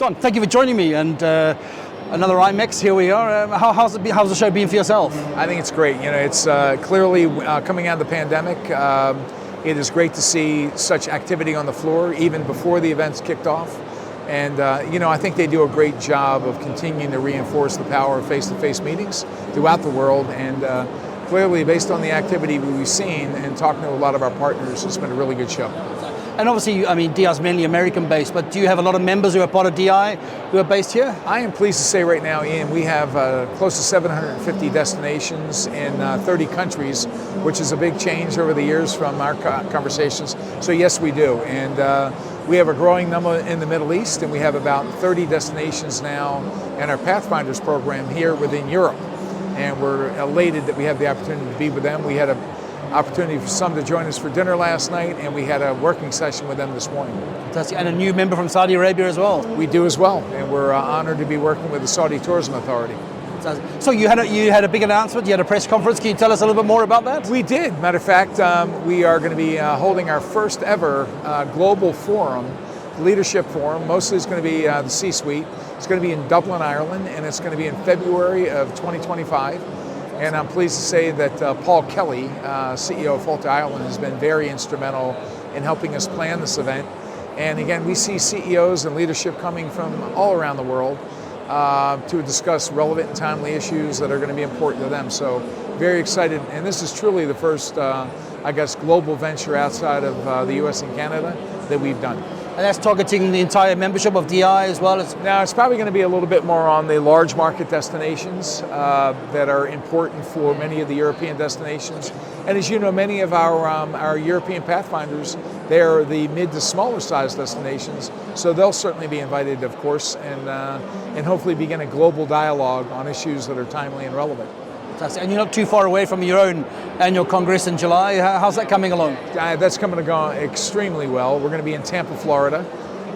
Don, thank you for joining me, and another IMEX, here we are. How's the show been for yourself? I think it's great. You know, it's clearly coming out of the pandemic. It is great to see such activity on the floor, even before the events kicked off. And I think they do a great job of continuing to reinforce the power of face-to-face meetings throughout the world. And clearly, based on the activity we've seen and talking to a lot of our partners, it's been a really good show. And obviously, I mean, DI is mainly American-based, but do you have a lot of members who are part of DI who are based here? I am pleased to say right now, Ian, we have close to 750 destinations in 30 countries, which is a big change over the years from our conversations. So yes, we do. And we have a growing number in the Middle East, and we have about 30 destinations now in our Pathfinders program here within Europe. And we're elated that we have the opportunity to be with them. We had an opportunity for some to join us for dinner last night, and we had a working session with them this morning. Fantastic. And a new member from Saudi Arabia as well. We do as well, and we're honored to be working with the Saudi Tourism Authority. So you had a big announcement, you had a press conference. Can you tell us a little bit more about that? We did. Matter of fact, we are going to be holding our first ever global forum, leadership forum. Mostly it's going to be the C-suite. It's going to be in Dublin, Ireland, and it's going to be in February of 2025. And I'm pleased to say that Paul Kelly, CEO of Fawlty Ireland, has been very instrumental in helping us plan this event. And again, we see CEOs and leadership coming from all around the world to discuss relevant and timely issues that are going to be important to them. So very excited. And this is truly the first, global venture outside of the US and Canada that we've done. And that's targeting the entire membership of DI as well? Now, it's probably going to be a little bit more on the large market destinations that are important for many of the European destinations. And as you know, many of our European Pathfinders, they're the mid to smaller size destinations. So they'll certainly be invited, of course, and hopefully begin a global dialogue on issues that are timely and relevant. And you're not too far away from your own annual Congress in July. How's that coming along? That's coming along extremely well. We're going to be in Tampa, Florida.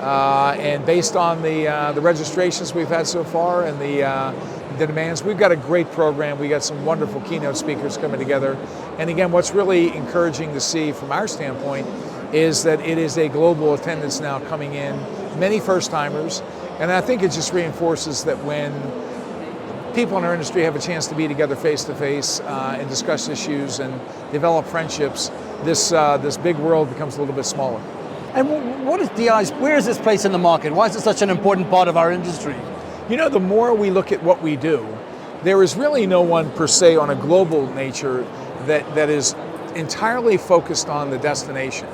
And based on the registrations we've had so far and the demands, we've got a great program. We got some wonderful keynote speakers coming together. And again, what's really encouraging to see from our standpoint is that it is a global attendance now coming in, many first-timers. And I think it just reinforces that when people in our industry have a chance to be together face-to-face and discuss issues and develop friendships, this big world becomes a little bit smaller. And what is DI's, where is this place in the market? Why is it such an important part of our industry? You know, the more we look at what we do, there is really no one per se on a global nature that is entirely focused on the destination.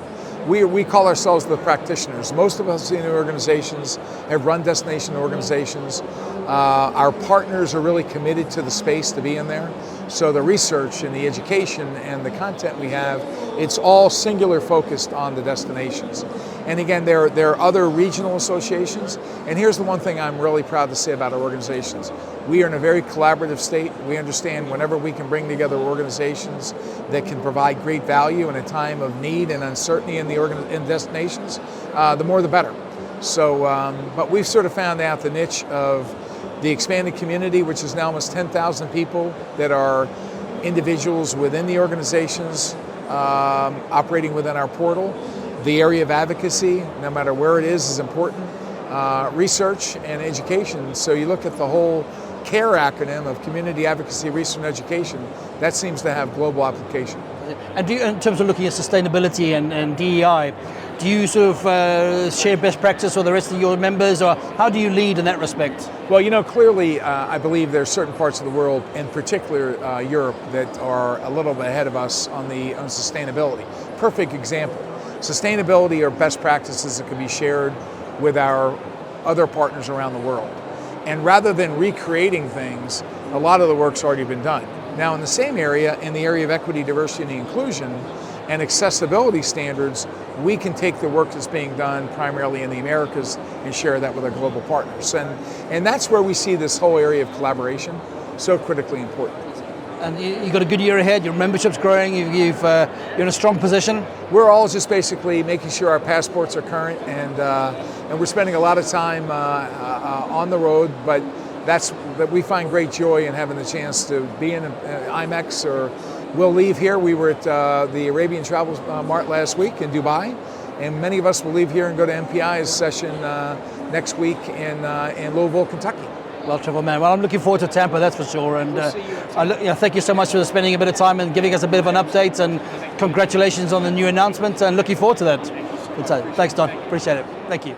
We call ourselves the practitioners. Most of us in the organizations have run destination organizations. Our partners are really committed to the space to be in there. So the research and the education and the content we have, it's all singular focused on the destinations. And again, there are other regional associations. And here's the one thing I'm really proud to say about our organizations. We are in a very collaborative state. We understand whenever we can bring together organizations that can provide great value in a time of need and uncertainty in destinations, the more the better. So, but we've sort of found out the niche of the expanded community, which is now almost 10,000 people that are individuals within the organizations operating within our portal. The area of advocacy, no matter where it is important. Research and education. So you look at the whole CARE acronym of community advocacy, research and education, that seems to have global application. And in terms of looking at sustainability and DEI, do you sort of share best practice with the rest of your members, or how do you lead in that respect? Well, you know, clearly I believe there are certain parts of the world, in particular Europe, that are a little bit ahead of us on sustainability. Perfect example. Sustainability are best practices that can be shared with our other partners around the world. And rather than recreating things, a lot of the work's already been done. Now in the same area, in the area of equity, diversity, and inclusion and accessibility standards, we can take the work that's being done primarily in the Americas and share that with our global partners. And that's where we see this whole area of collaboration so critically important. And you've got a good year ahead, your membership's growing, you're in a strong position. We're all just basically making sure our passports are current, and we're spending a lot of time on the road, but we find great joy in having the chance to be in IMEX, or we'll leave here. We were at the Arabian Travel Mart last week in Dubai, and many of us will leave here and go to MPI's session next week in Louisville, Kentucky. Well, Trevor, man. Well, I'm looking forward to Tampa, that's for sure. And thank you so much for spending a bit of time and giving us a bit of an update. And congratulations on the new announcement. And looking forward to that. Thanks, Don. Appreciate it. Thank you.